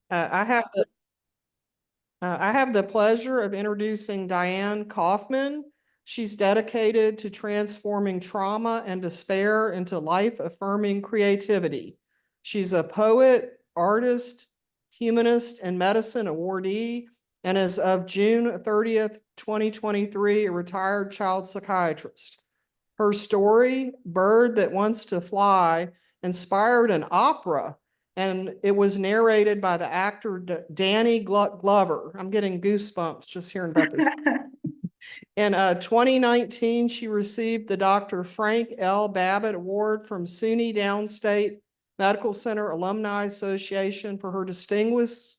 Uh, I have the I have the pleasure of introducing Diane Kaufman. She's dedicated to transforming trauma and despair into life-affirming creativity. She's a poet, artist, humanist, and medicine awardee, and as of June 30th, 2023, a retired child psychiatrist. Her story, Bird That Wants to Fly, inspired an opera, and it was narrated by the actor Danny Glover. I'm getting goosebumps just hearing about this. In 2019, she received the Dr. Frank L. Babbitt Award from SUNY Downstate Medical Center Alumni Association for her distinguished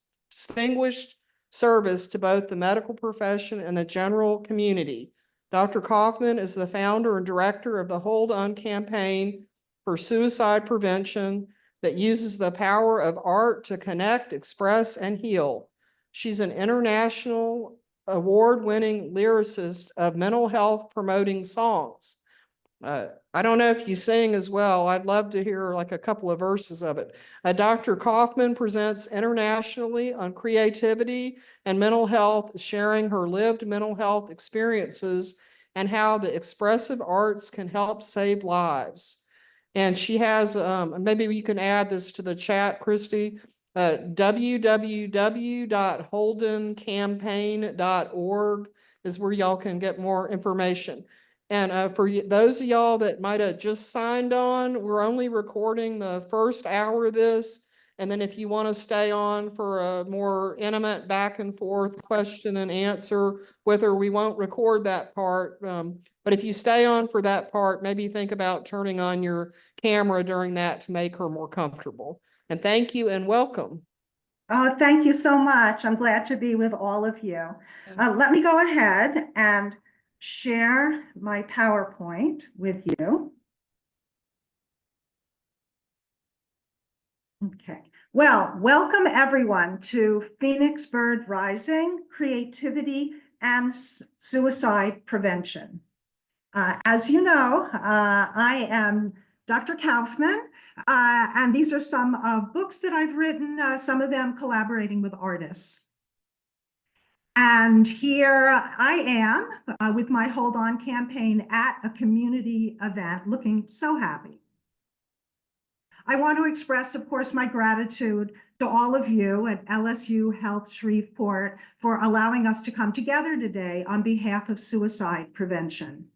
service to both the medical profession and the general community. Dr. Kaufman is the founder and director of the Hold On campaign for suicide prevention that uses the power of art to connect, express, and heal. She's an international award-winning lyricist of mental health promoting songs. I don't know if you sing as well. I'd love to hear like a couple of verses of it. Dr. Kaufman presents internationally on creativity and mental health, sharing her lived mental health experiences and how the expressive arts can help save lives. And she has, maybe you can add this to the chat, Christy, www.holdencampaign.org is where y'all can get more information. And for those of y'all that might have just signed on, we're only recording the first hour of this. And then if you want to stay on for a more intimate back and forth question and answer with her, we won't record that part. But if you stay on for that part, maybe think about turning on your camera during that to make her more comfortable. And thank you and welcome. Oh, thank you so much. I'm glad to be with all of you. Let me go ahead and share my PowerPoint with you. Okay. Well, welcome everyone to Phoenix Bird Rising, Creativity and Suicide Prevention. As you know, I am Dr. Kaufman, and these are some books that I've written, some of them collaborating with artists. And here I am with my Hold On campaign at a community event, looking so happy. I want to express, of course, my gratitude to all of you at LSU Health Shreveport for allowing us to come together today on behalf of suicide prevention.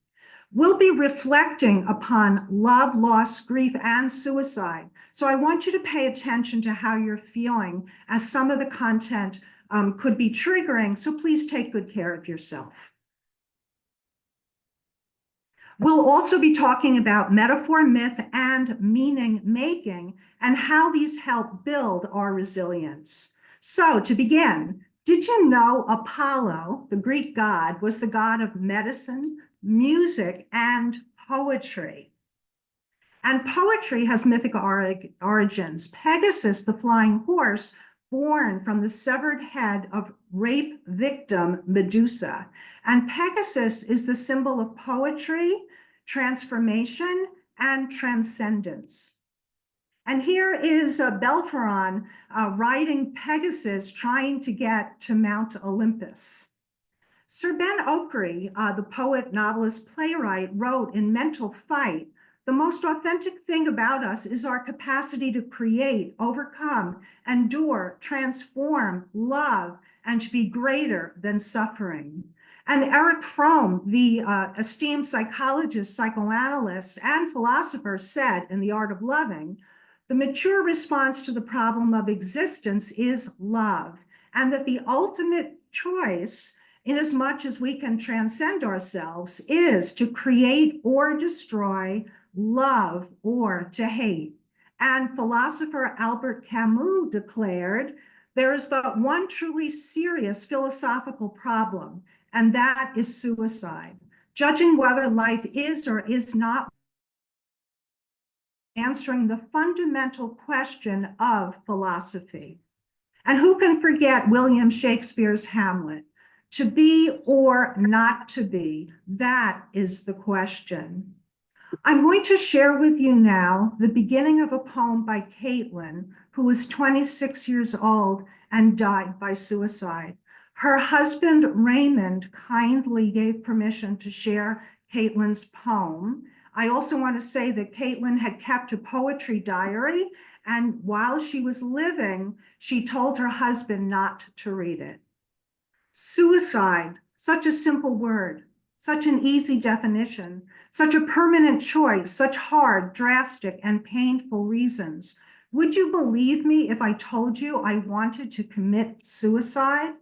We'll be reflecting upon love, loss, grief, and suicide. So I want you to pay attention to how you're feeling, as some of the content could be triggering. So please take good care of yourself. We'll also be talking about metaphor, myth, and meaning making, and how these help build our resilience. So to begin, did you know Apollo, the Greek god, was the god of medicine, music, and poetry? And poetry has mythic origins. Pegasus, the flying horse, born from the severed head of rape victim Medusa. And Pegasus is the symbol of poetry, transformation, and transcendence. And here is Bellerophon riding Pegasus, trying to get to Mount Olympus. Sir Ben Okri, the poet, novelist, playwright, wrote in Mental Fight, "The most authentic thing about us is our capacity to create, overcome, endure, transform, love, and to be greater than suffering." And Eric Fromm, the esteemed psychologist, psychoanalyst, and philosopher, said in The Art of Loving, "The mature response to the problem of existence is love, and that the ultimate choice, inasmuch as we can transcend ourselves, is to create or destroy, love or to hate." And philosopher Albert Camus declared, "There is but one truly serious philosophical problem, and that is suicide. Judging whether life is or is not answering the fundamental question of philosophy." And who can forget William Shakespeare's Hamlet? To be or not to be, that is the question. I'm going to share with you now the beginning of a poem by Caitlin, who is 26 years old and died by suicide. Her husband, Raymond, kindly gave permission to share Caitlin's poem. I also want to say that Caitlin had kept a poetry diary, and while she was living, she told her husband not to read it. Suicide, such a simple word, such an easy definition, such a permanent choice, such hard, drastic, and painful reasons. Would you believe me if I told you I wanted to commit suicide?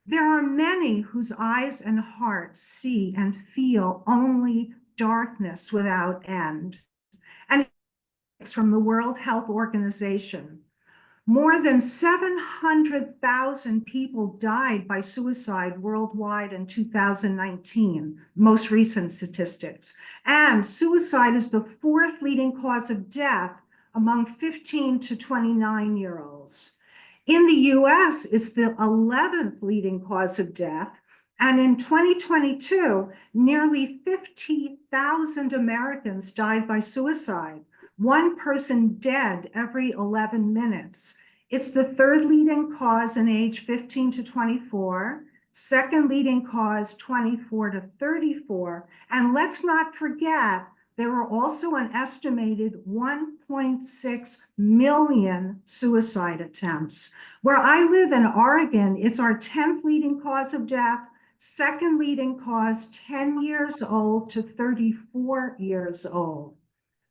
There are many whose eyes and hearts see and feel only darkness without end. And it's from the World Health Organization. More than 700,000 people died by suicide worldwide in 2019, most recent statistics. And suicide is the fourth leading cause of death among 15 to 29-year-olds. In the US, it's the 11th leading cause of death. And in 2022, nearly 50,000 Americans died by suicide. One person dead every 11 minutes. It's the third leading cause in age 15 to 24, second leading cause 24 to 34. And let's not forget, there are also an estimated 1.6 million suicide attempts. Where I live in Oregon, it's our 10th leading cause of death, second leading cause 10 years old to 34 years old.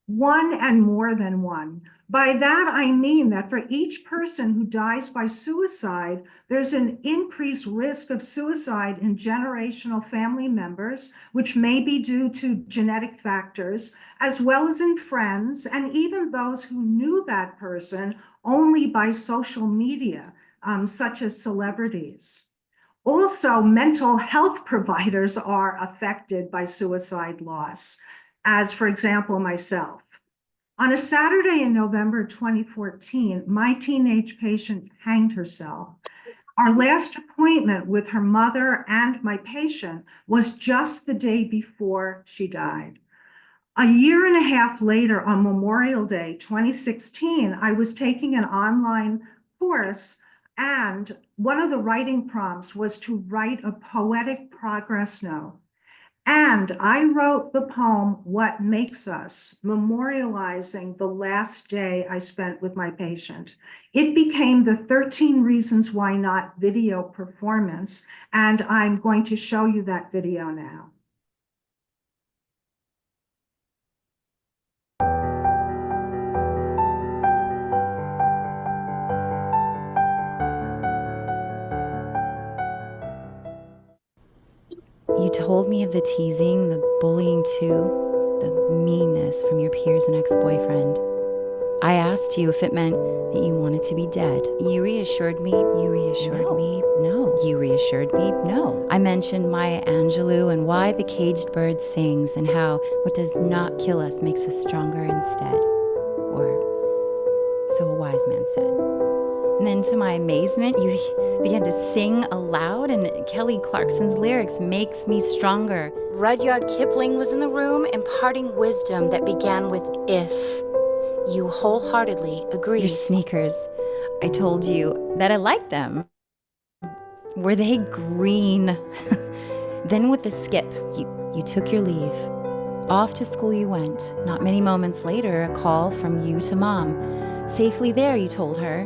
One and more than one. By that, I mean that for each person who dies by suicide, there's an increased risk of suicide in generational family members, which may be due to genetic factors, as well as in friends, and even those who knew that person only by social media, such as celebrities. Also, mental health providers are affected by suicide loss, as for example, myself. On a Saturday in November 2014, my teenage patient hanged herself. Our last appointment with her mother and my patient was just the day before she died. A year and a half later, on Memorial Day 2016, I was taking an online course, and one of the writing prompts was to write a poetic progress note. And I wrote the poem, What Makes Us, memorializing the last day I spent with my patient. It became the 13 Reasons Why Not video performance, and I'm going to show you that video now. You told me of the teasing, the bullying too, the meanness from your peers and ex-boyfriend. I asked you if it meant that you wanted to be dead. You reassured me. You reassured me. No. You reassured me. No. I mentioned Maya Angelou and why the caged bird sings and how what does not kill us makes us stronger instead. Or so a wise man said. And then to my amazement, you began to sing aloud, and Kelly Clarkson's lyrics makes me stronger. Rudyard Kipling was in the room, imparting wisdom that began with if. You wholeheartedly agreed. Your sneakers. I told you that I liked them. Were they green? Then with the skip, you took your leave. Off to school you went. Not many moments later, a call from you to Mom. Safely there, you told her.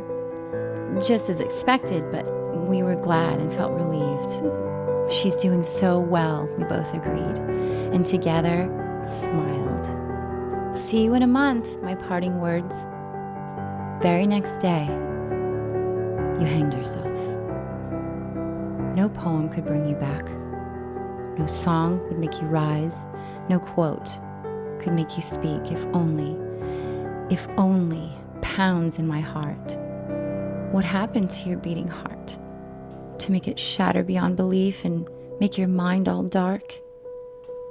Just as expected, but we were glad and felt relieved. She's doing so well, we both agreed, and together smiled. See you in a month, my parting words. Very next day, you hanged yourself. No poem could bring you back. No song would make you rise. No quote could make you speak, if only, pounds in my heart. What happened to your beating heart? To make it shatter beyond belief and make your mind all dark?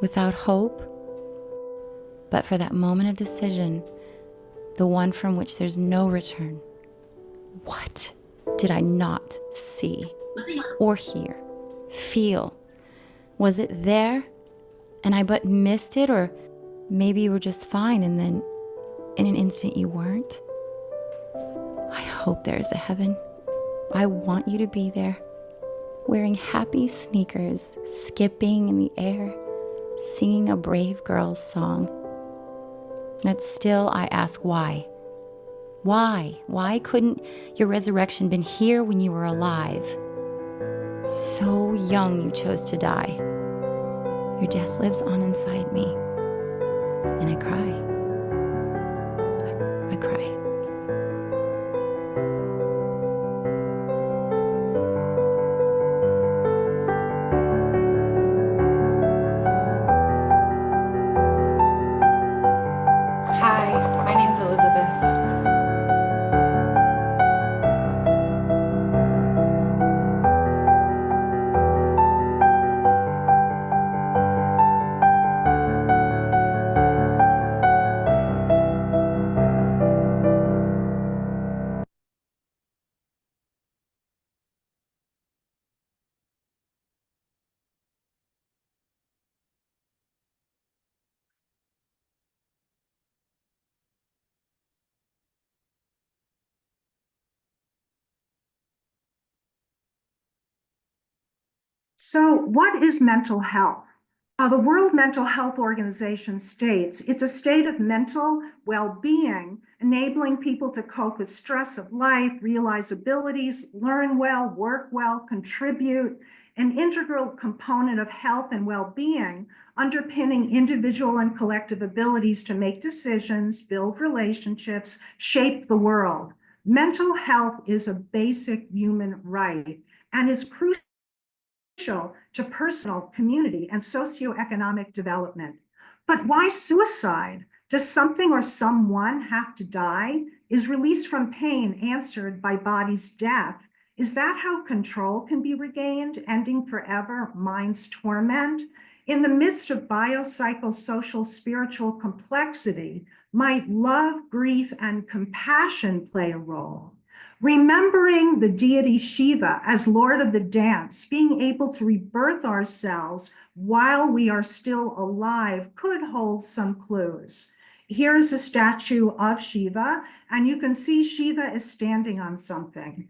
Without hope? But for that moment of decision, the one from which there's no return. What did I not see or hear, feel? Was it there and I but missed it, or maybe you were just fine and then in an instant you weren't? I hope there is a heaven. I want you to be there, wearing happy sneakers, skipping in the air, singing a brave girl's song. Yet still I ask why? Why? Why couldn't your resurrection been here when you were alive? So young you chose to die. Your death lives on inside me, and I cry. I cry. Hi, my name's Elizabeth. So, what is mental health? The World Mental Health Organization states it's a state of mental well-being, enabling people to cope with stress of life, realize abilities, learn well, work well, contribute, an integral component of health and well-being, underpinning individual and collective abilities to make decisions, build relationships, shape the world. Mental health is a basic human right and is crucial to personal, community, and socioeconomic development. But why suicide? Does something or someone have to die? Is release from pain answered by body's death? Is that how control can be regained, ending forever mind's torment? In the midst of biopsychosocial spiritual complexity, might love, grief, and compassion play a role? Remembering the deity Shiva as Lord of the dance, being able to rebirth ourselves while we are still alive could hold some clues. Here is a statue of Shiva, and you can see Shiva is standing on something.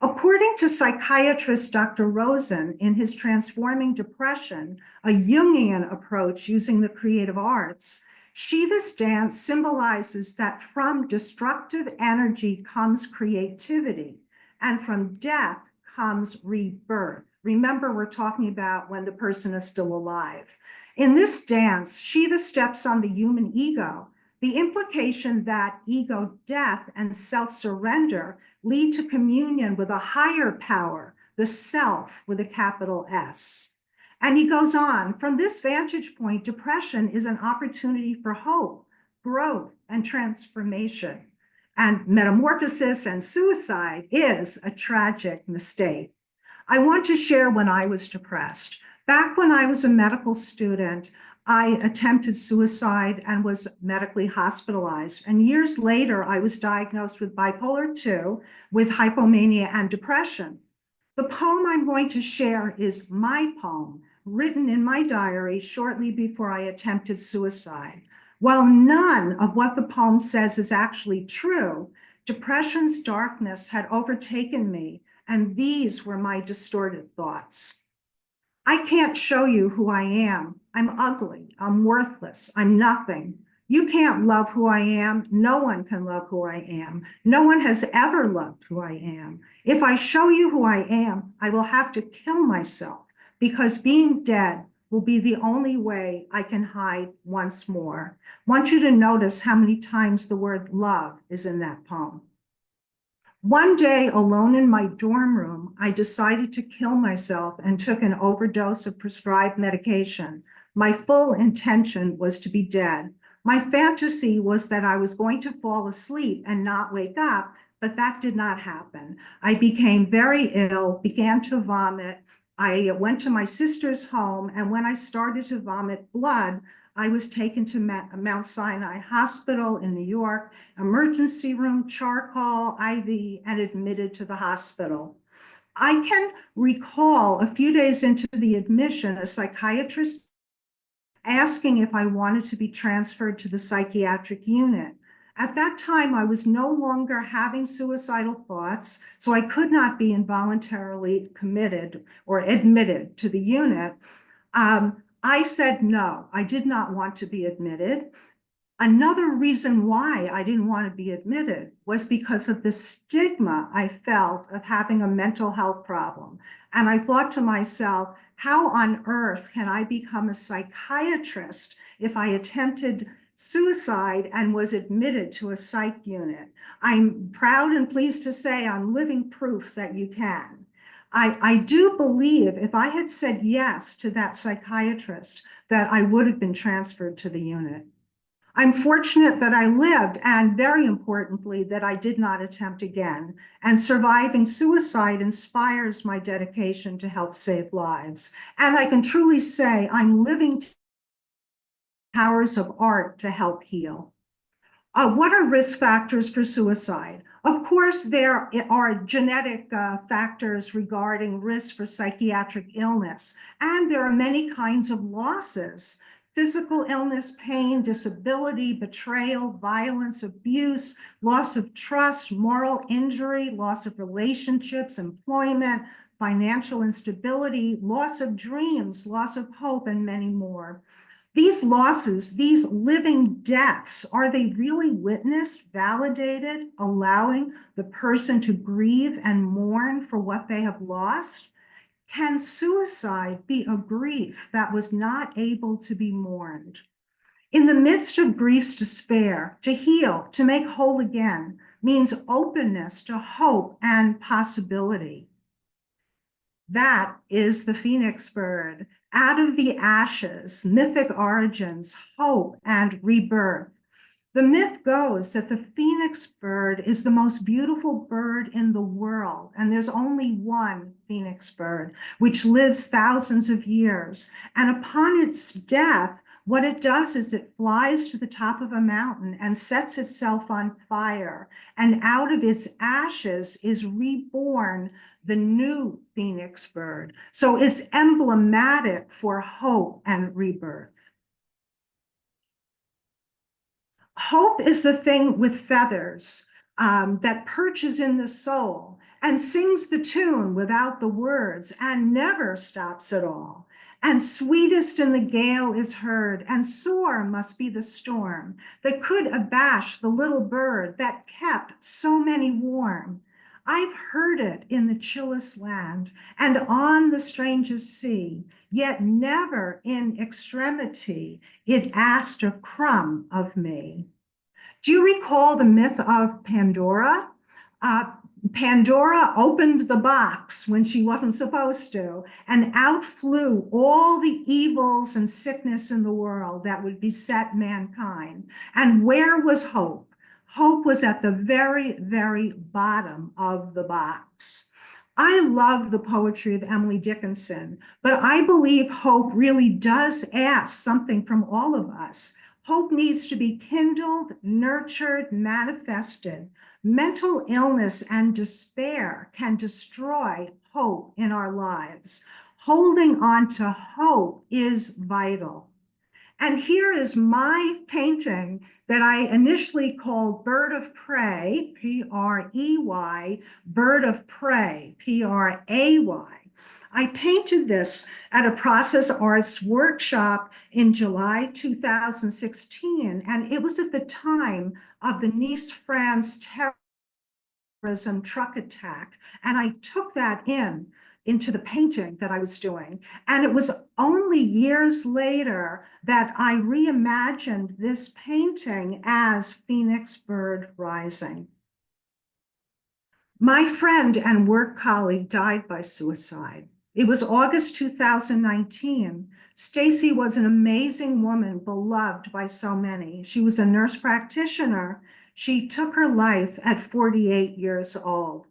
According to psychiatrist Dr. Rosen in his Transforming Depression, a Jungian approach using the creative arts, Shiva's dance symbolizes that from destructive energy comes creativity, and from death comes rebirth. Remember, we're talking about when the person is still alive. In this dance, Shiva steps on the human ego, the implication that ego death and self-surrender lead to communion with a higher power, the self with a capital S. And he goes on, from this vantage point, depression is an opportunity for hope, growth, and transformation. And metamorphosis and suicide is a tragic mistake. I want to share when I was depressed. Back when I was a medical student, I attempted suicide and was medically hospitalized. And years later, I was diagnosed with bipolar 2, with hypomania and depression. The poem I'm going to share is my poem, written in my diary shortly before I attempted suicide. While none of what the poem says is actually true, depression's darkness had overtaken me, and these were my distorted thoughts. I can't show you who I am. I'm ugly. I'm worthless. I'm nothing. You can't love who I am. No one can love who I am. No one has ever loved who I am. If I show you who I am, I will have to kill myself, because being dead will be the only way I can hide once more. I want you to notice how many times the word love is in that poem. One day, alone in my dorm room, I decided to kill myself and took an overdose of prescribed medication. My full intention was to be dead. My fantasy was that I was going to fall asleep and not wake up, but that did not happen. I became very ill, began to vomit. I went to my sister's home, and when I started to vomit blood, I was taken to Mount Sinai Hospital in New York, emergency room, charcoal, IV, and admitted to the hospital. I can recall a few days into the admission, a psychiatrist asking if I wanted to be transferred to the psychiatric unit. At that time, I was no longer having suicidal thoughts, so I could not be involuntarily committed or admitted to the unit. I said no, I did not want to be admitted. Another reason why I didn't want to be admitted was because of the stigma I felt of having a mental health problem. And I thought to myself, how on earth can I become a psychiatrist if I attempted suicide and was admitted to a psych unit? I'm proud and pleased to say I'm living proof that you can. I do believe if I had said yes to that psychiatrist, that I would have been transferred to the unit. I'm fortunate that I lived, and very importantly, that I did not attempt again. And surviving suicide inspires my dedication to help save lives. And I can truly say I'm living powers of art to help heal. What are risk factors for suicide? Of course, there are genetic factors regarding risk for psychiatric illness, and there are many kinds of losses: physical illness, pain, disability, betrayal, violence, abuse, loss of trust, moral injury, loss of relationships, employment, financial instability, loss of dreams, loss of hope, and many more. These losses, these living deaths, are they really witnessed, validated, allowing the person to grieve and mourn for what they have lost? Can suicide be a grief that was not able to be mourned? In the midst of grief's despair, to heal, to make whole again, means openness to hope and possibility. That is the phoenix bird. Out of the ashes, mythic origins, hope, and rebirth. The myth goes that the phoenix bird is the most beautiful bird in the world, and there's only one phoenix bird, which lives thousands of years. And upon its death, what it does is it flies to the top of a mountain and sets itself on fire. And out of its ashes is reborn the new phoenix bird. So it's emblematic for hope and rebirth. Hope is the thing with feathers that perches in the soul and sings the tune without the words and never stops at all. And sweetest in the gale is heard, and sore must be the storm that could abash the little bird that kept so many warm. I've heard it in the chillest land and on the strangest sea, yet never in extremity it asked a crumb of me. Do you recall the myth of Pandora? Pandora opened the box when she wasn't supposed to, and out flew all the evils and sickness in the world that would beset mankind. And where was hope? Hope was at the very, very bottom of the box. I love the poetry of Emily Dickinson, but I believe hope really does ask something from all of us. Hope needs to be kindled, nurtured, manifested. Mental illness and despair can destroy hope in our lives. Holding on to hope is vital. And here is my painting that I initially called Bird of Prey, P-R-E-Y, Bird of Prey, P-R-A-Y. I painted this at a Process Arts workshop in July 2016, and it was at the time of the Nice, France terrorism truck attack, and I took that into the painting that I was doing. And it was only years later that I reimagined this painting as Phoenix Bird Rising. My friend and work colleague died by suicide. It was August 2019. Stacy was an amazing woman, beloved by so many. She was a nurse practitioner. She took her life at 48 years old.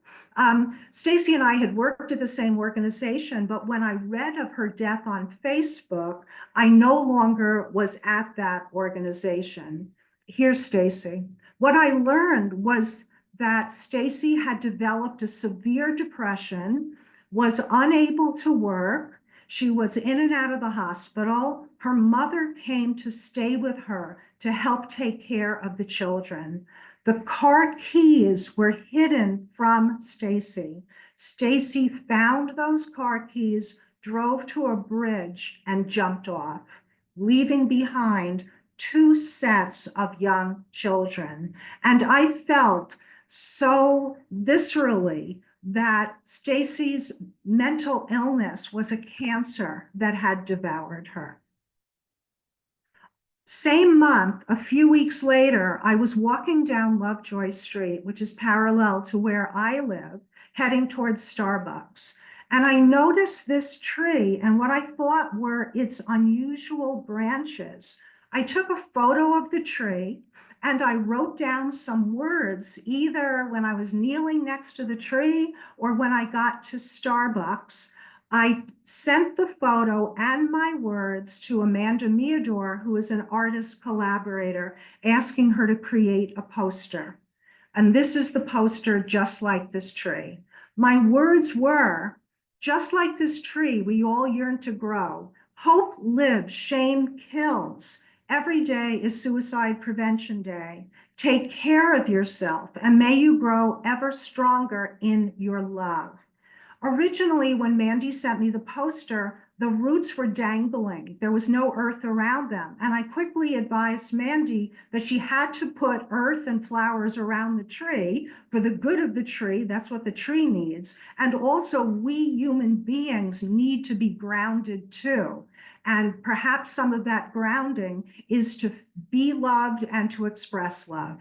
Stacy and I had worked at the same organization, but when I read of her death on Facebook, I no longer was at that organization. Here's Stacy. What I learned was that Stacy had developed a severe depression, was unable to work. She was in and out of the hospital. Her mother came to stay with her to help take care of the children. The car keys were hidden from Stacy. Stacy found those car keys, drove to a bridge, and jumped off, leaving behind 2 sets of young children. And I felt so viscerally that Stacy's mental illness was a cancer that had devoured her. Same month, a few weeks later, I was walking down Lovejoy Street, which is parallel to where I live, heading towards Starbucks. And I noticed this tree and what I thought were its unusual branches. I took a photo of the tree and I wrote down some words, either when I was kneeling next to the tree or when I got to Starbucks. I sent the photo and my words to Amanda Meador, who is an artist collaborator, asking her to create a poster. And this is the poster, just like this tree. My words were, just like this tree, we all yearn to grow. Hope lives, shame kills. Every day is Suicide Prevention Day. Take care of yourself and may you grow ever stronger in your love. Originally, when Mandy sent me the poster, the roots were dangling. There was no earth around them. And I quickly advised Mandy that she had to put earth and flowers around the tree for the good of the tree. That's what the tree needs. And also, we human beings need to be grounded too. And perhaps some of that grounding is to be loved and to express love.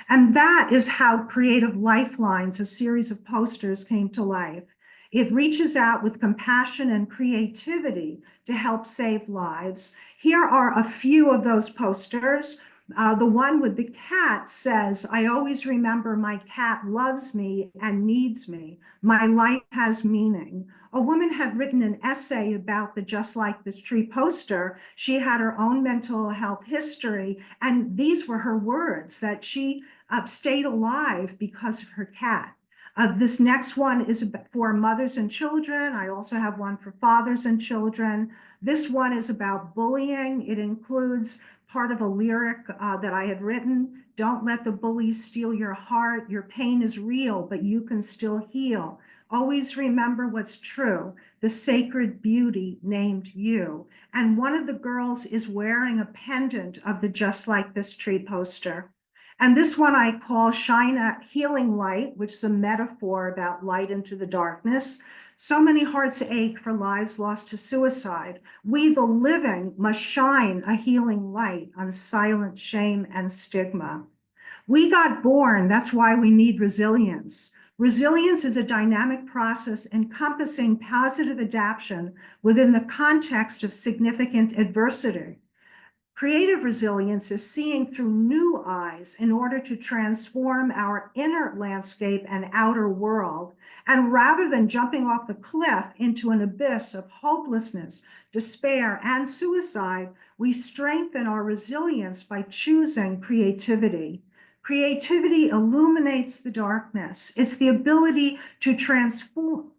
And that is how Creative Lifelines, a series of posters, came to life. It reaches out with compassion and creativity to help save lives. Here are a few of those posters. The one with the cat says, I always remember my cat loves me and needs me. My life has meaning. A woman had written an essay about the Just Like This Tree poster. She had her own mental health history, and these were her words, that she stayed alive because of her cat. This next one is for mothers and children. I also have one for fathers and children. This one is about bullying. It includes part of a lyric that I had written. Don't let the bullies steal your heart. Your pain is real, but you can still heal. Always remember what's true, the sacred beauty named you. And one of the girls is wearing a pendant of the Just Like This Tree poster. And this one I call Shine a Healing Light, which is a metaphor about light into the darkness. So many hearts ache for lives lost to suicide. We, the living, must shine a healing light on silent shame and stigma. We got born, that's why we need resilience. Resilience is a dynamic process encompassing positive adaptation within the context of significant adversity. Creative resilience is seeing through new eyes in order to transform our inner landscape and outer world. And rather than jumping off the cliff into an abyss of hopelessness, despair, and suicide, we strengthen our resilience by choosing creativity. Creativity illuminates the darkness. It's the ability to transform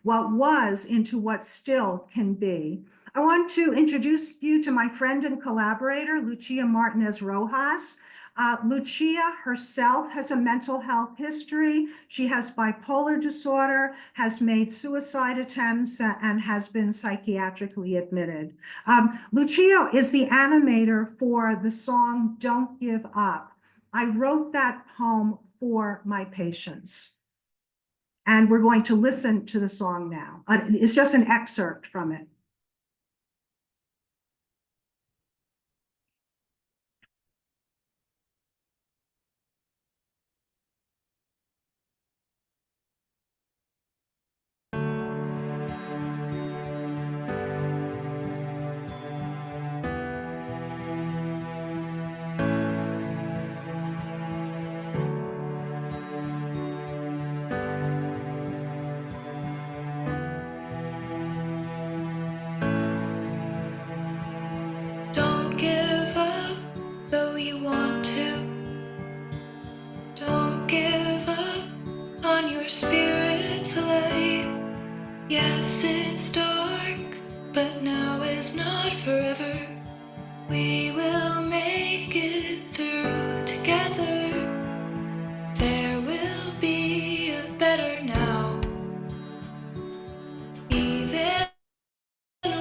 what was into what still can be. I want to introduce you to my friend and collaborator, Lucia Martinez Rojas. Lucia herself has a mental health history. She has bipolar disorder, has made suicide attempts, and has been psychiatrically admitted. Lucia is the animator for the song Don't Give Up. I wrote that poem for my patients. And we're going to listen to the song now. It's just an excerpt from it. Yes, it's dark, but now is not forever. We will make it through together. There will be a better now. Even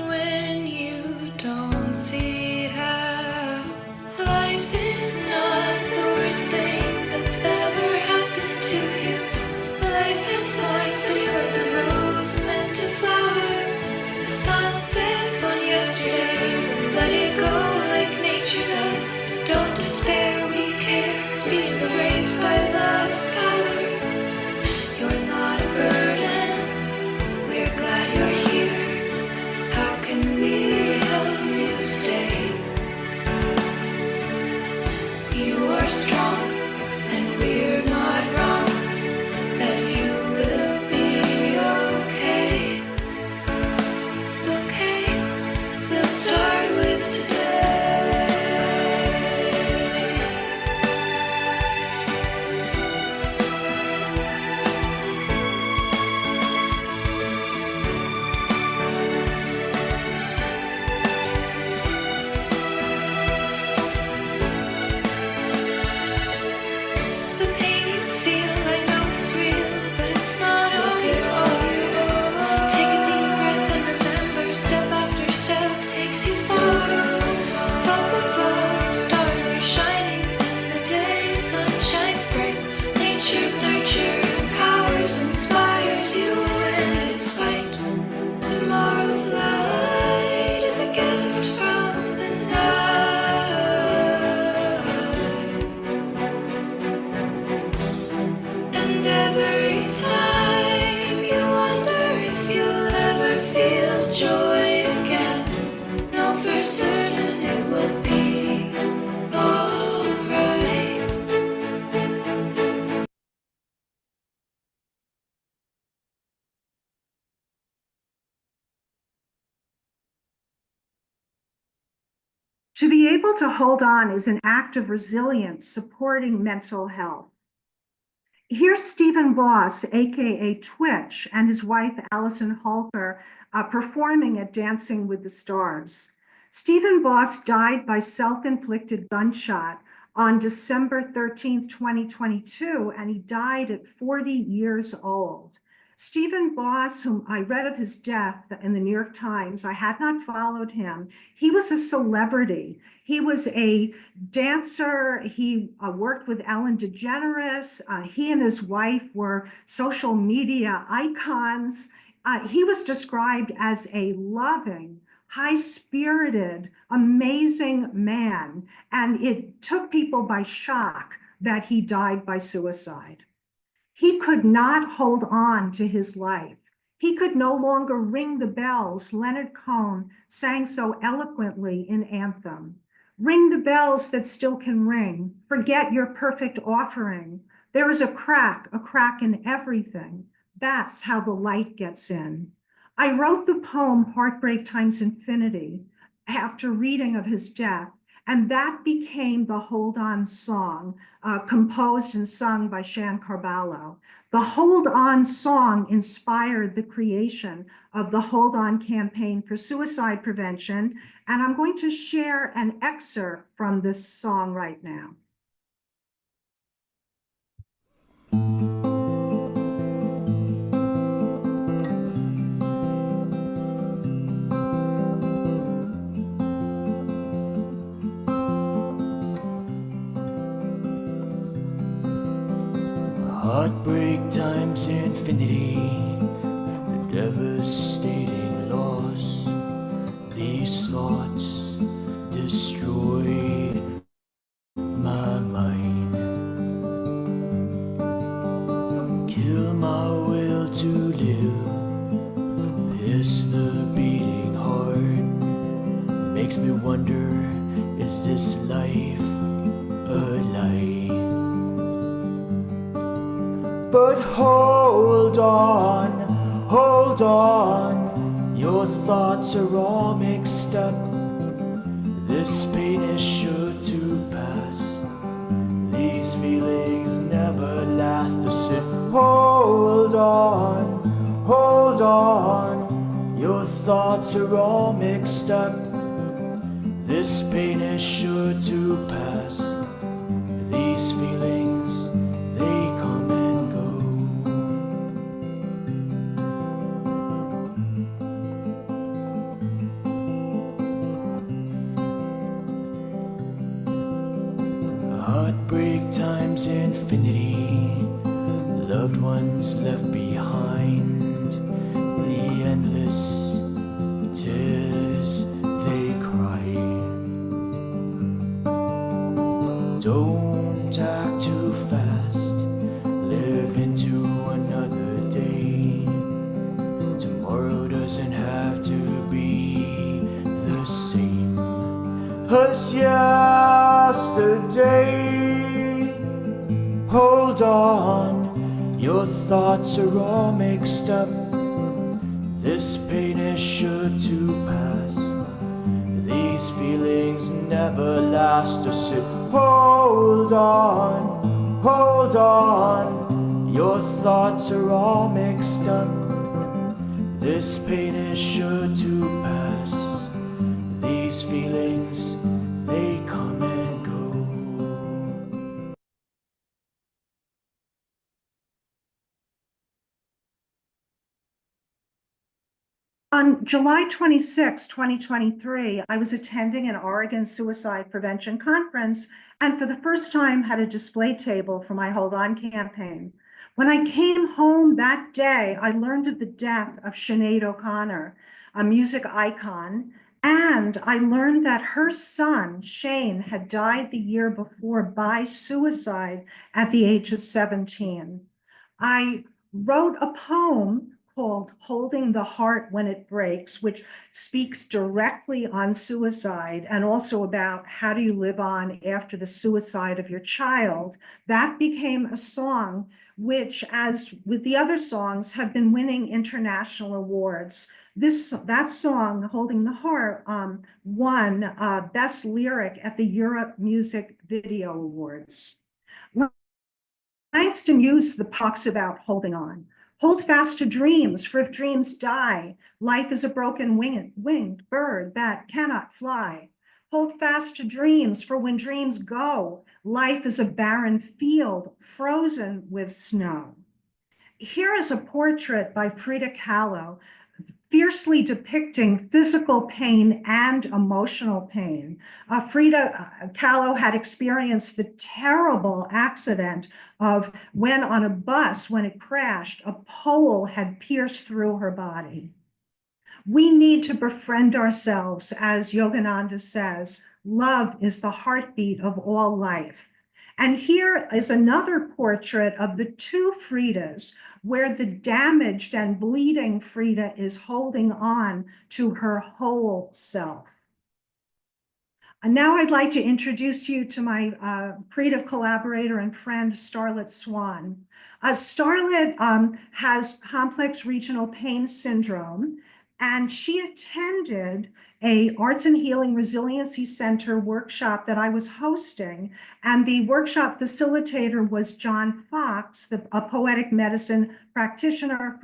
when you don't see how. Life is not the worst thing that's ever happened to you. Life has thorns, but you're the rose meant to flower. The sun sets on yesterday, let it go like nature does. Don't despair, we care, be embraced by love's power. You're not a burden, we're glad you're here. How can we help you stay? You are strong, and we're not wrong. That you will be okay. Okay, we'll start with today. The pain you feel, I know is real, but it's not all you are. Take a deep breath and remember, step after step takes you far. Up above, stars are shining in the day, sun shines bright. Nature's nurture empowers, inspires you in this fight. Tomorrow's light is a gift from the night. And every time you wonder if you'll ever feel joy again, know for certain it will be alright. To be able to hold on is an act of resilience supporting mental health. Here's Stephen Voss, aka Twitch, and his wife Allison Halker performing at Dancing with the Stars. Stephen Voss died by self-inflicted gunshot on December 13th, 2022, and he died at 40 years old. Stephen Voss, whom I read of his death in the New York Times, I had not followed him. He was a celebrity. He was a dancer. He worked with Ellen DeGeneres. He and his wife were social media icons. He was described as a loving, high-spirited, amazing man. And it took people by shock that he died by suicide. He could not hold on to his life. He could no longer ring the bells Leonard Cohen sang so eloquently in Anthem. Ring the bells that still can ring. Forget your perfect offering. There is a crack in everything. That's how the light gets in. I wrote the poem Heartbreak Times Infinity after reading of his death, and that became the Hold On song, composed and sung by Shan Carballo. The Hold On song inspired the creation of the Hold On campaign for suicide prevention, and I'm going to share an excerpt from this song right now. Heartbreak times infinity, the devastating loss. These thoughts destroy my mind, kill my will to live, pierce the beating heart. Makes me wonder, is this life a lie? But hold on, your thoughts are all mixed up. This pain is sure to pass. These feelings never last. I said, hold on, hold on, your thoughts are all mixed up. This pain is sure to pass. These feelings, they come and go. Heartbreak times infinity, loved ones left behind, the endless tears they cry. Don't act too fast, live into another day. Tomorrow doesn't have to be the same as yesterday. Hold on, your thoughts are all mixed up. This pain is sure to pass. These feelings never last a sip. Hold on, your thoughts are all mixed up. This pain is sure to pass. These feelings, they come and go. On July 26, 2023, I was attending an Oregon suicide prevention conference and for the first time had a display table for my Hold On campaign. When I came home that day, I learned of the death of Sinead O'Connor, a music icon, and I learned that her son, Shane, had died the year before by suicide at the age of 17. I wrote a poem called Holding the Heart When It Breaks, which speaks directly on suicide and also about how do you live on after the suicide of your child. That became a song which, as with the other songs, have been winning international awards. That song, Holding the Heart, won Best Lyric at the Europe Music Video Awards. Langston Hughes talks about holding on. Hold fast to dreams, for if dreams die, life is a broken winged bird that cannot fly. Hold fast to dreams, for when dreams go, life is a barren field frozen with snow. Here is a portrait by Frida Kahlo, fiercely depicting physical pain and emotional pain. Frida Kahlo had experienced the terrible accident of when on a bus, when it crashed, a pole had pierced through her body. We need to befriend ourselves, as Yogananda says, love is the heartbeat of all life. And here is another portrait of the two Fridas, where the damaged and bleeding Frida is holding on to her whole self. And now I'd like to introduce you to my creative collaborator and friend, Starlet Swan. Starlet has complex regional pain syndrome, and she attended a Arts and Healing Resiliency Center workshop that I was hosting. And the workshop facilitator was John Fox, a poetic medicine practitioner,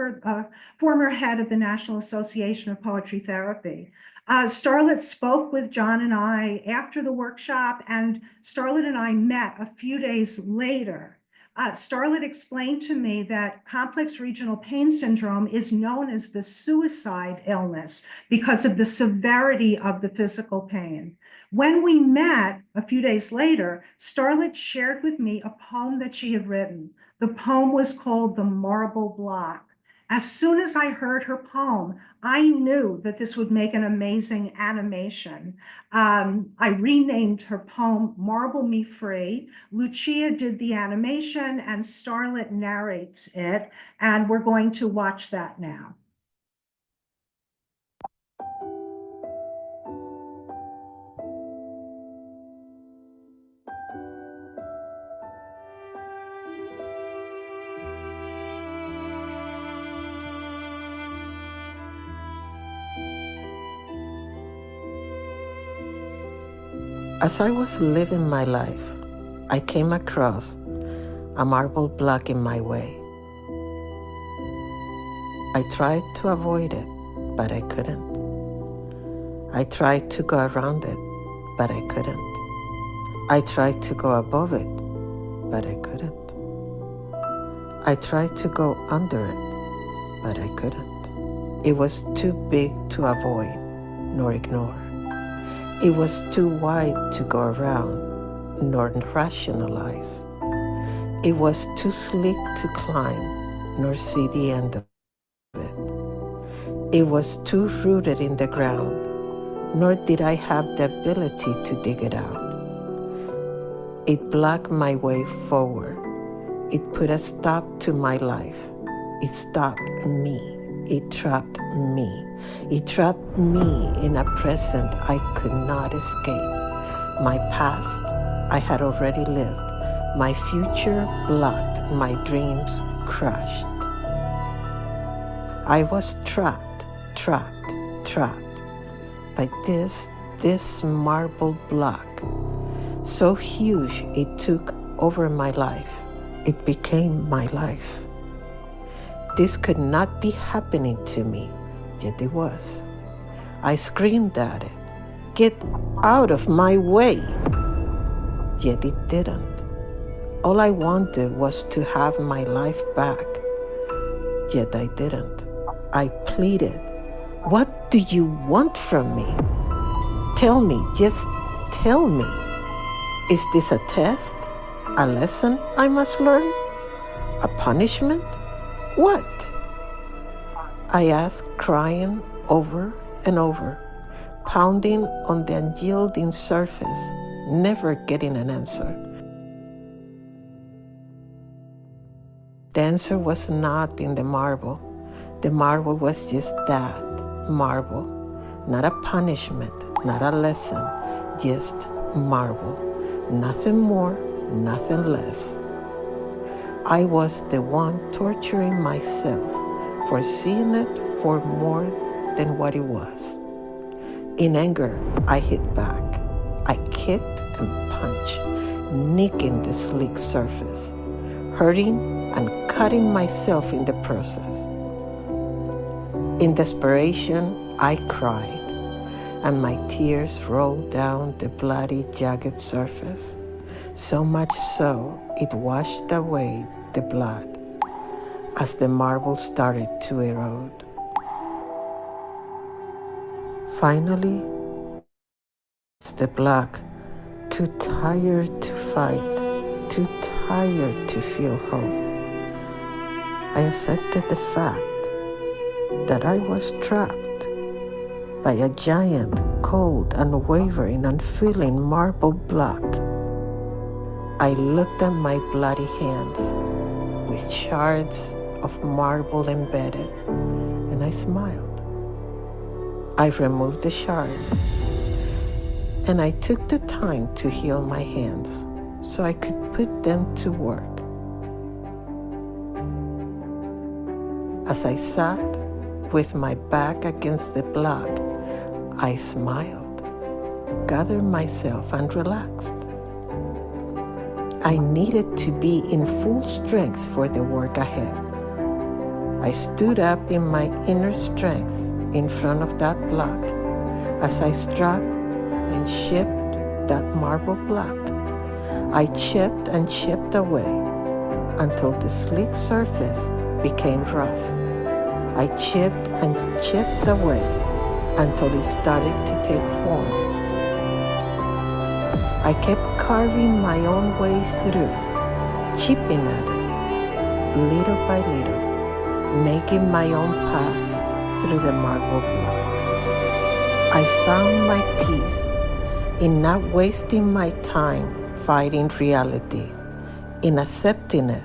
former head of the National Association of Poetry Therapy. Starlet spoke with John and I after the workshop, and Starlet and I met a few days later. Starlet explained to me that complex regional pain syndrome is known as the suicide illness because of the severity of the physical pain. When we met a few days later, Starlet shared with me a poem that she had written. The poem was called The Marble Block. As soon as I heard her poem, I knew that this would make an amazing animation. I renamed her poem Marble Me Free. Lucia did the animation and Starlet narrates it, and we're going to watch that now. As I was living my life, I came across a marble block in my way. I tried to avoid it, but I couldn't. I tried to go around it, but I couldn't. I tried to go above it, but I couldn't. I tried to go under it, but I couldn't. It was too big to avoid nor ignore. It was too wide to go around nor rationalize. It was too slick to climb nor see the end of it. It was too rooted in the ground, nor did I have the ability to dig it out. It blocked my way forward. It put a stop to my life. It stopped me. It trapped me. It trapped me in a present I could not escape. My past I had already lived. My future blocked. My dreams crushed. I was trapped by this marble block. So huge it took over my life. It became my life. This could not be happening to me, yet it was. I screamed at it, "Get out of my way!" Yet it didn't. All I wanted was to have my life back, yet I didn't. I pleaded, "What do you want from me? Tell me, just tell me. Is this a test? A lesson I must learn? A punishment? What?" I asked, crying over and over, pounding on the unyielding surface, never getting an answer. The answer was not in the marble. The marble was just that, marble. Not a punishment, not a lesson, just marble. Nothing more, nothing less. I was the one torturing myself for seeing it for more than what it was. In anger, I hit back. I kicked and punched, nicking the sleek surface, hurting and cutting myself in the process. In desperation, I cried, and my tears rolled down the bloody, jagged surface, so much so it washed away the blood as the marble started to erode. Finally, the block, too tired to fight, too tired to feel hope, I accepted the fact that I was trapped by a giant, cold, unwavering, unfeeling marble block. I looked at my bloody hands with shards of marble embedded, and I smiled. I removed the shards, and I took the time to heal my hands so I could put them to work. As I sat with my back against the block, I smiled, gathered myself, and relaxed. I needed to be in full strength for the work ahead. I stood up in my inner strength in front of that block as I struck and chipped that marble block. I chipped and chipped away until the sleek surface became rough. I chipped and chipped away until it started to take form. I kept carving my own way through, chipping at it, little by little, making my own path through the marble block. I found my peace in not wasting my time fighting reality. In accepting it,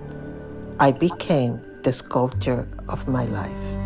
I became the sculptor of my life.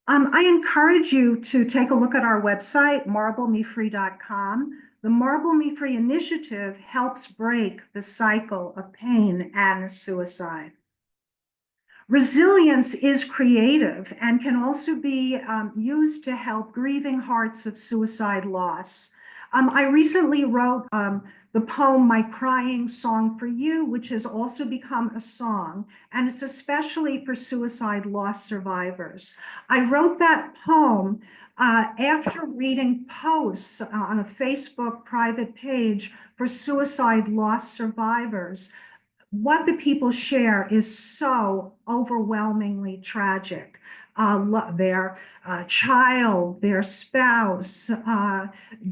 I encourage you to take a look at our website, marblemefree.com. The Marble Me Free initiative helps break the cycle of pain and suicide. Resilience is creative and can also be used to help grieving hearts of suicide loss. I recently wrote the poem My Crying Song for You, which has also become a song, and it's especially for suicide loss survivors. I wrote that poem after reading posts on a Facebook private page for suicide loss survivors. What the people share is so overwhelmingly tragic. Their child, their spouse,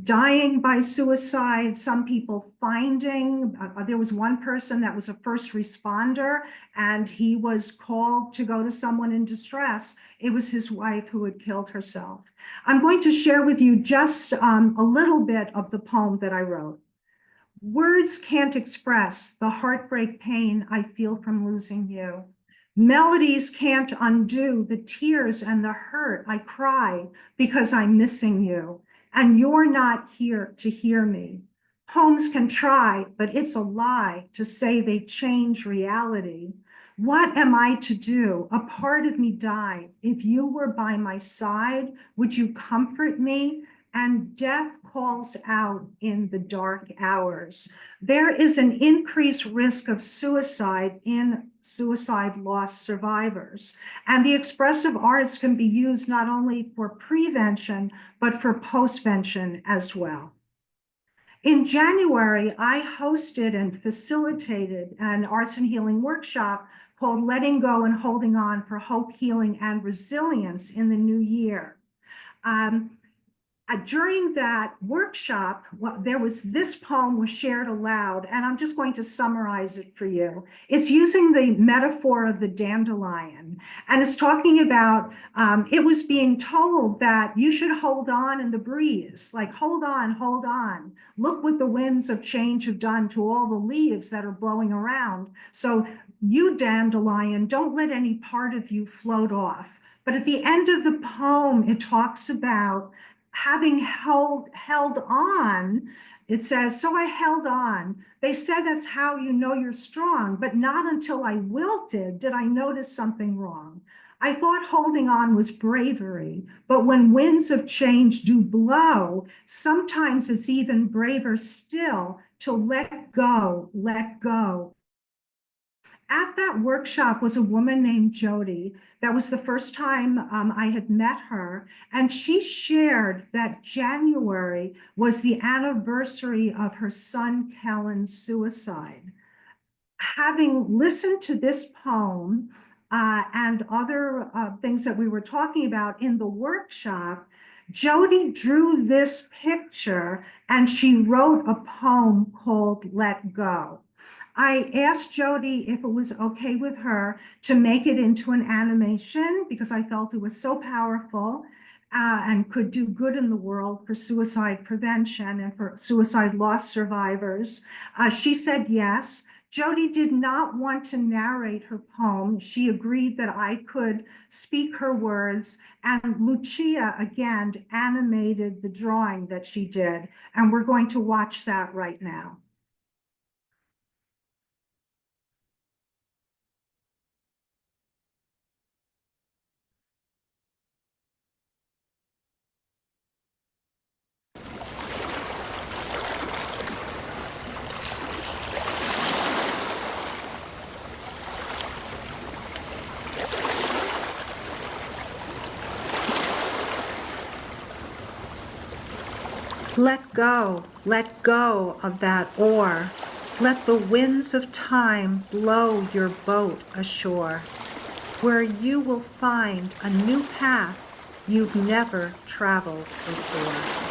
dying by suicide, some people finding, there was one person that was a first responder and he was called to go to someone in distress. It was his wife who had killed herself. I'm going to share with you just a little bit of the poem that I wrote. Words can't express the heartbreak pain I feel from losing you. Melodies can't undo the tears and the hurt I cry because I'm missing you, and you're not here to hear me. Poems can try, but it's a lie to say they change reality. What am I to do? A part of me died. If you were by my side, would you comfort me? And death calls out in the dark hours. There is an increased risk of suicide in suicide loss survivors. And the expressive arts can be used not only for prevention, but for postvention as well. In January, I hosted and facilitated an arts and healing workshop called Letting Go and Holding On for Hope, Healing, and Resilience in the new year. During that workshop, there was this poem was shared aloud, and I'm just going to summarize it for you. It's using the metaphor of the dandelion, and it's talking about, it was being told that you should hold on in the breeze, like hold on. Look what the winds of change have done to all the leaves that are blowing around. So you, dandelion, don't let any part of you float off. But at the end of the poem, it talks about having held on. It says, so I held on. They said that's how you know you're strong, but not until I wilted did I notice something wrong. I thought holding on was bravery, but when winds of change do blow, sometimes it's even braver still to let go, let go. At that workshop was a woman named Jody. That was the first time I had met her. And she shared that January was the anniversary of her son, Kellen's suicide. Having listened to this poem and other things that we were talking about in the workshop, Jody drew this picture and she wrote a poem called Let Go. I asked Jody if it was okay with her to make it into an animation because I felt it was so powerful and could do good in the world for suicide prevention and for suicide loss survivors. She said yes. Jody did not want to narrate her poem. She agreed that I could speak her words, and Lucia again animated the drawing that she did, and we're going to watch that right now. Let go of that oar. Let the winds of time blow your boat ashore, where you will find a new path you've never traveled before.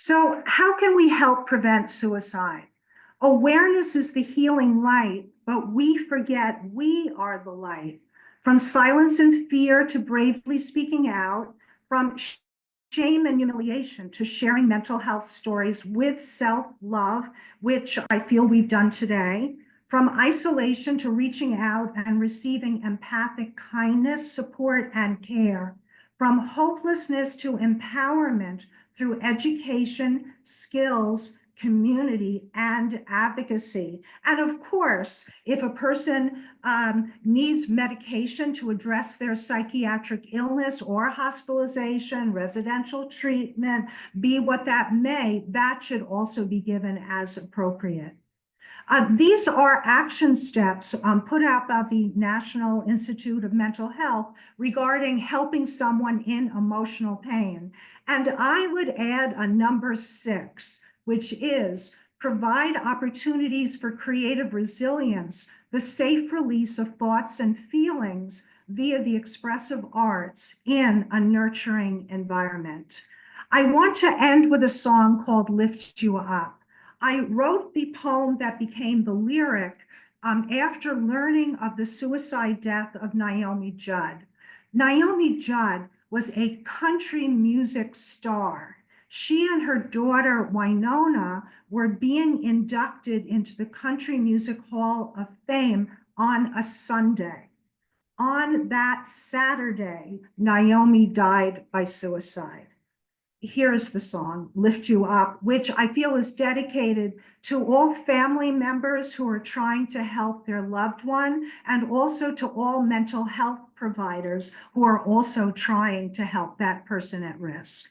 So how can we help prevent suicide? Awareness is the healing light, but we forget we are the light. From silence and fear to bravely speaking out, from shame and humiliation to sharing mental health stories with self-love, which I feel we've done today, from isolation to reaching out and receiving empathic kindness, support, and care, from hopelessness to empowerment through education, skills, community, and advocacy. And of course, if a person needs medication to address their psychiatric illness or hospitalization, residential treatment, be what that may, that should also be given as appropriate. These are action steps put out by the National Institute of Mental Health regarding helping someone in emotional pain. And I would add a number 6, which is provide opportunities for creative resilience, the safe release of thoughts and feelings via the expressive arts in a nurturing environment. I want to end with a song called Lift You Up. I wrote the poem that became the lyric after learning of the suicide death of Naomi Judd. Naomi Judd was a country music star. She and her daughter, Winona, were being inducted into the Country Music Hall of Fame on a Sunday. On that Saturday, Naomi died by suicide. Here is the song, Lift You Up, which I feel is dedicated to all family members who are trying to help their loved one, and also to all mental health providers who are also trying to help that person at risk.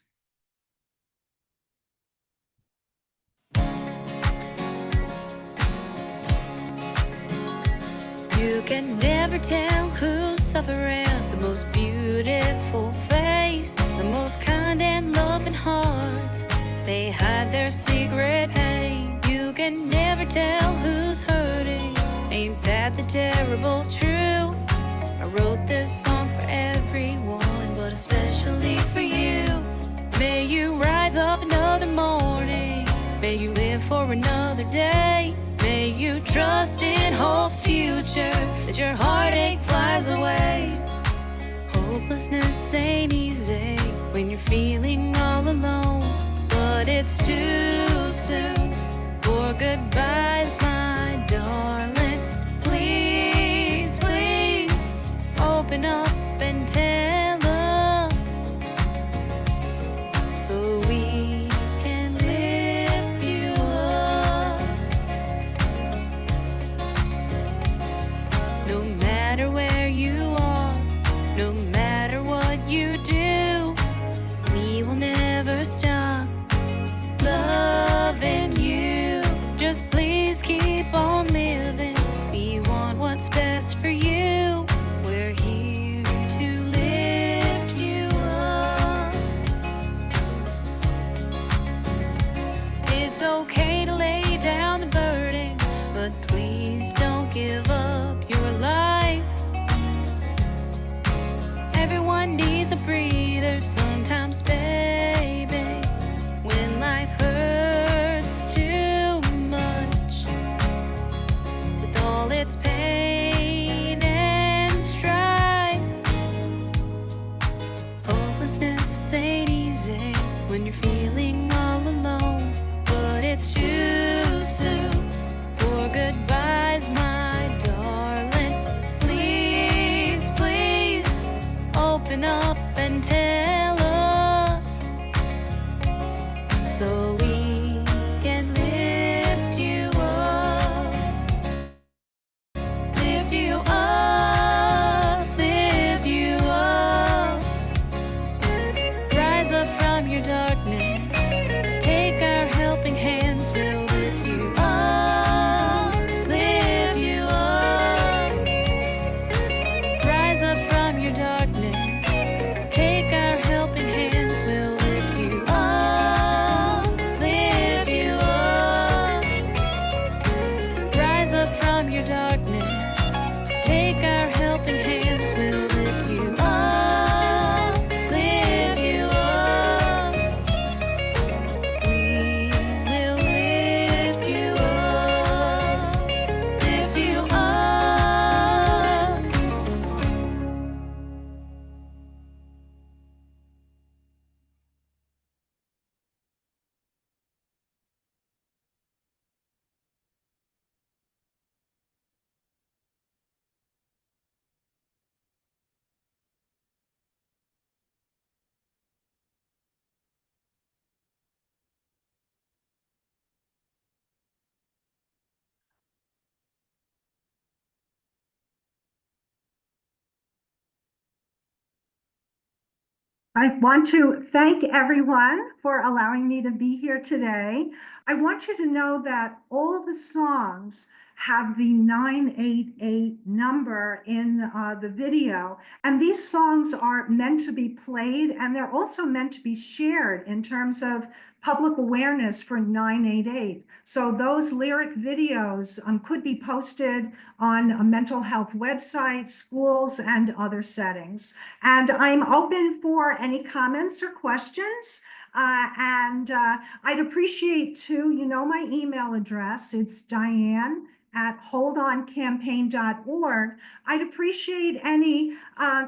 You can never tell who's suffering. The most beautiful face, the most kind and loving hearts, they hide their secret pain. You can never tell who's hurting. Ain't that the terrible truth? I wrote this song for everyone, but especially for you. May you rise up another morning. May you live for another day. May you trust in hope's future, that your heartache flies away. Hopelessness ain't easy when you're feeling all alone, but it's too soon for goodbyes, my darling. Please, please, open up and tell us so we can lift you up. No matter where you are, no matter what you do, we will never stop loving you. Just please keep on living. We want what's best for you. We're here to lift you up. It's okay to lay down the burden, but please don't give up your life. Everyone needs a breather sometimes, baby, when life hurts too much. With all its pain and strife, hopelessness ain't easy when you're feeling all alone, but it's too soon for goodbyes, my darling. Please, please, open up and tell us so we can lift you up. Lift you up, lift you up. Rise up from your darkness. Take our helping hands, we'll lift you up, lift you up. Rise up from your darkness. Take our helping hands, we'll lift you up, lift I want to thank everyone for allowing me to be here today. I want you to know that all the songs have the 988 number in the video. And these songs are meant to be played, and they're also meant to be shared in terms of public awareness for 988. So those lyric videos could be posted on mental health websites, schools, and other settings. And I'm open for any comments or questions. I'd appreciate too, you know my email address. It's Diane@holdoncampaign.org. I'd appreciate any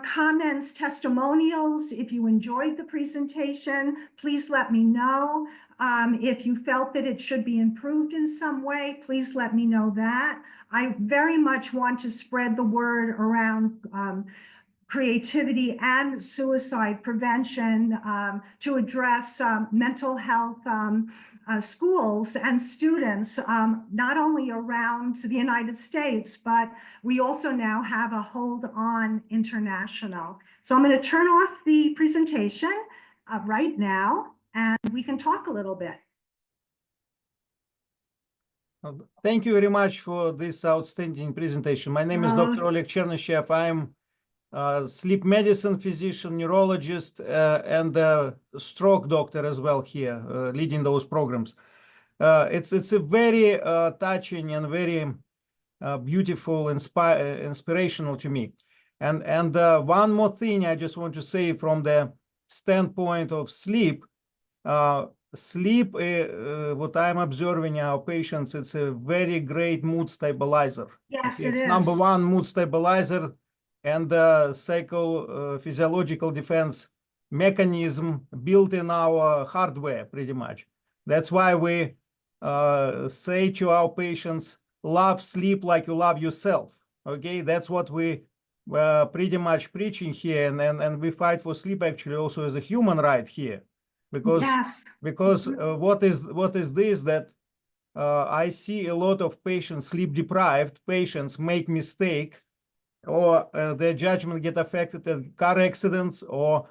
comments, testimonials. If you enjoyed the presentation, please let me know. If you felt that it should be improved in some way, please let me know that. I very much want to spread the word around creativity and suicide prevention to address mental health schools and students, not only around the United States, but we also now have a Hold On International. So I'm going to turn off the presentation right now, and we can talk a little bit. Thank you very much for this outstanding presentation. My name is Dr. Oleg Chernyshev. I'm a sleep medicine physician, neurologist, and a stroke doctor as well here, leading those programs. It's a very touching and very beautiful, inspirational to me. And one more thing I just want to say from the standpoint of sleep. Sleep, what I'm observing in our patients, it's a very great mood stabilizer. Yes, It's it is. number one mood stabilizer and physiological defense mechanism built in our hardware, pretty much. That's why we say to our patients, love sleep like you love yourself. Okay, that's what we pretty much preaching here, and we fight for sleep actually also as a human right here. Because Yes. What is this that I see a lot of patients, sleep deprived patients, make mistake, or their judgment get affected in car accidents or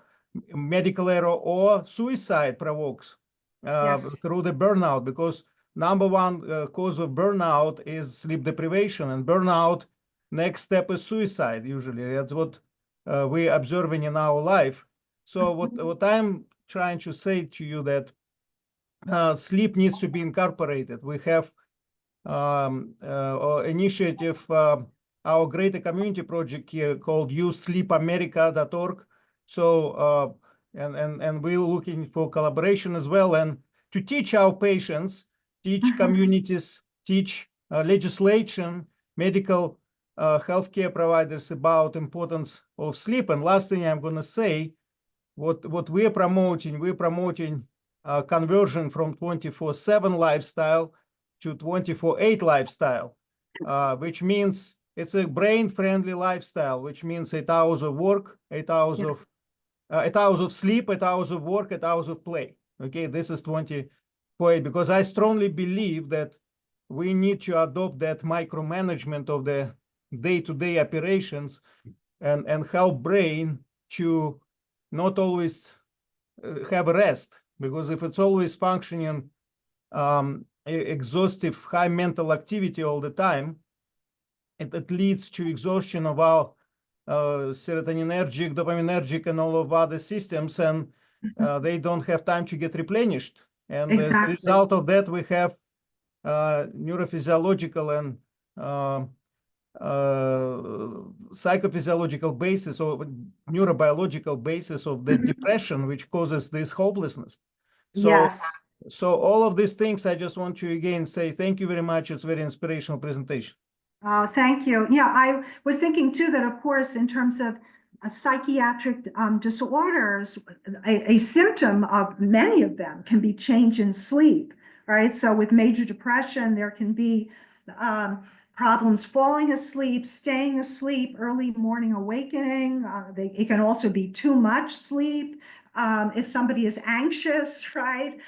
medical error, or suicide provokes through the burnout, because number one cause of burnout is sleep deprivation, and burnout next step is suicide. Usually that's what we're observing in our life. So what I'm trying to say to you that sleep needs to be incorporated. We have initiative, our greater community project here called usleepamerica.org. So and we're looking for collaboration as well, and to teach our patients, teach communities, teach legislation, medical healthcare providers about importance of sleep. And last thing I'm going to say, what we're promoting conversion from 24/7 lifestyle to 24/8 lifestyle, which means it's a brain-friendly lifestyle, which means 8 hours of work, 8 hours of 8 hours of sleep, 8 hours of work, 8 hours of play. Okay, this is 24/8, because I strongly believe that we need to adopt that micromanagement of the day-to-day operations and help brain to not always have a rest, because if it's always functioning exhaustive, high mental activity all the time, it leads to exhaustion of our serotoninergic, dopaminergic, and all of other systems, and they don't have time to get replenished. And as a result of that, we have neurophysiological and psychophysiological basis or neurobiological basis of the depression, which causes this hopelessness. So, so all of these things, I just want to again say thank you very much. It's a very inspirational presentation. Thank you. Yeah, I was thinking too that, of course, in terms of psychiatric disorders, a symptom of many of them can be change in sleep, right? So with major depression, there can be problems falling asleep, staying asleep, early morning awakening. It can also be too much sleep. If somebody is anxious, right,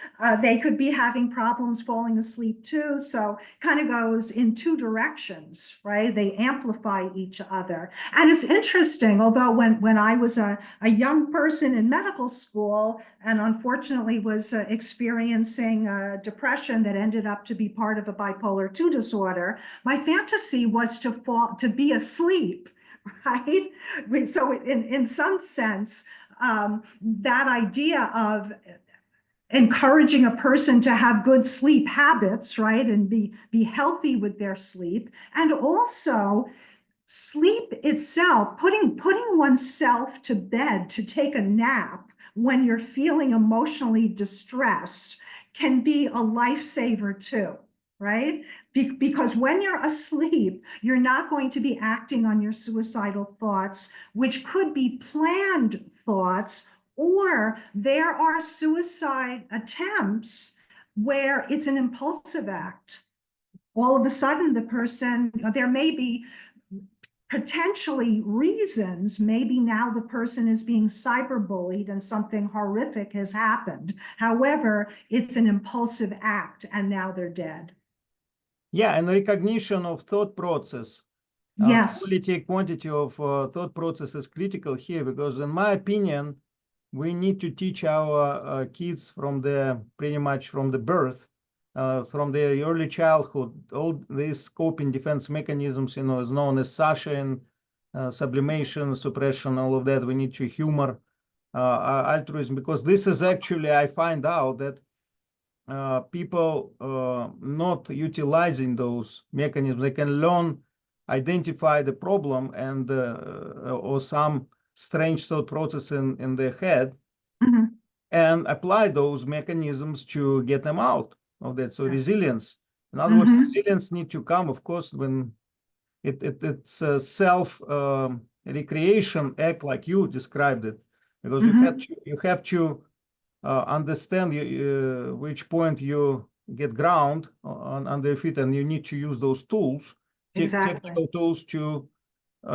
they could be having problems falling asleep too. So kind of goes in two directions, right? They amplify each other. And it's interesting, although when I was a young person in medical school and unfortunately was experiencing depression that ended up to be part of a bipolar 2 disorder, my fantasy was to be asleep, right? So in some sense, that idea of encouraging a person to have good sleep habits, right, and be healthy with their sleep, and also sleep itself, putting oneself to bed to take a nap when you're feeling emotionally distressed can be a lifesaver too, right? Because when you're asleep, you're not going to be acting on your suicidal thoughts, which could be planned thoughts, or there are suicide attempts where it's an impulsive act. All of a sudden, the person, there may be potentially reasons, maybe now the person is being cyberbullied and something horrific has happened. However, it's an impulsive act and now they're dead. Yeah, and recognition of thought process. Yes. Quality, quantity of thought process is critical here, because in my opinion, we need to teach our kids from pretty much from the birth, from their early childhood, all these coping defense mechanisms, is known as Sasha sublimation, suppression, all of that. We need to humor, altruism, because this is actually, I find out that people not utilizing those mechanisms, they can learn, identify the problem and or some strange thought process in their head, and apply those mechanisms to get them out of that. So resilience, in other words, resilience need to come, of course, when it's a self recreation act, like you described it, because you have to understand which point you get ground on their feet, and you need to use those tools, technical tools to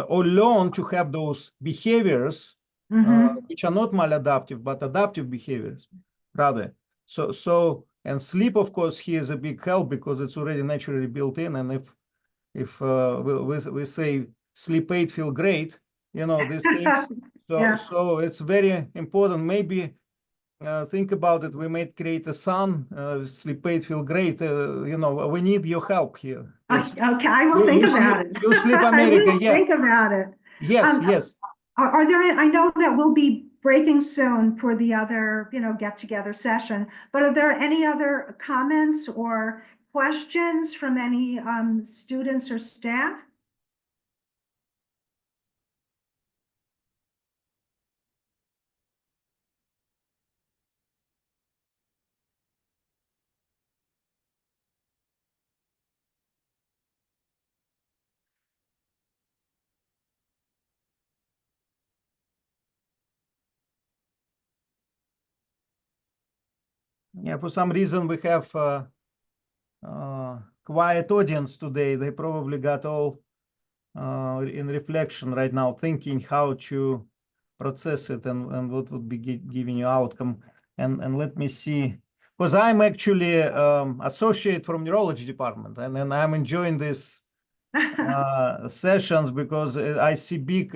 or learn to have those behaviors which are not maladaptive but adaptive behaviors rather. So and sleep, of course, here is a big help because it's already naturally built in. And if we say sleep 8, feel great, these things. So it's very important. Maybe think about it. We might create a son, sleep 8, feel great. We need your help here. Okay, I will think about it. You Sleep America, I will yeah. think about it. Yes, yes. Are there, I know that we'll be breaking soon for the other, get-together session, but are there any other comments or questions from any students or staff? Yeah, for some reason we have quiet audience today. They probably got all in reflection right now, thinking how to process it and what would be giving you outcome. And let me see, because I'm actually associate from neurology department, and I'm enjoying this sessions because I see big